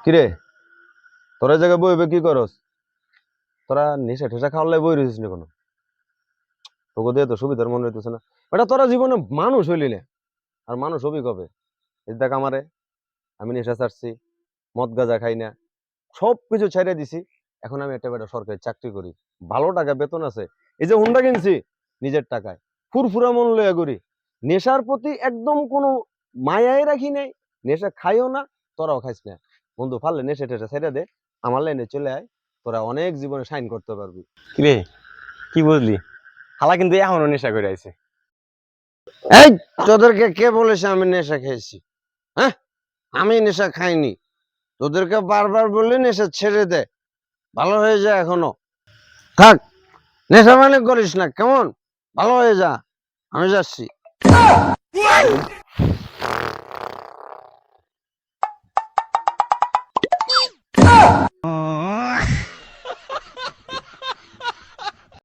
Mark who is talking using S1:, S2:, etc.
S1: কিরে, তোরা জায়গায় বইবে কি করস? তোরা নেশা ঠেসা খাওয়ালে বই রয়েছিস না কোনো? তোকে দিয়ে তো সুবিধার মনে হইতেছে না। এটা তোরা জীবনে মানুষ হইলি না, আর মানুষ হবি কবে? এই দেখ আমারে, আমি নেশা ছাড়ছি, মদ গাঁজা খাই না, সব কিছু ছেড়ে দিছি। এখন আমি একটা বেটা সরকারি চাকরি করি, ভালো টাকা বেতন আছে। এই যে হুন্ডা কিনছি নিজের টাকায়, ফুরফুরা মন লইয়া করি। নেশার প্রতি একদম কোনো মায়াই রাখি নাই। নেশা খাইও না, তোরাও খাইস না। বন্ধু পারলে নেশা টেশা ছেড়ে দে, আমার লাইনে চলে আয়, তোরা অনেক জীবনে সাইন করতে পারবি।
S2: কিরে, কি বুঝলি? হালা কিন্তু এখনো নেশা করে আইছে।
S1: এই, তোদেরকে কে বলেছে আমি নেশা খেয়েছি? হ্যাঁ, আমি নেশা খাইনি। তোদেরকে বারবার বললে নেশা ছেড়ে দে, ভালো হয়ে যায়। এখনো থাক, নেশা মানে করিস না, কেমন? ভালো হয়ে যা, আমি যাচ্ছি।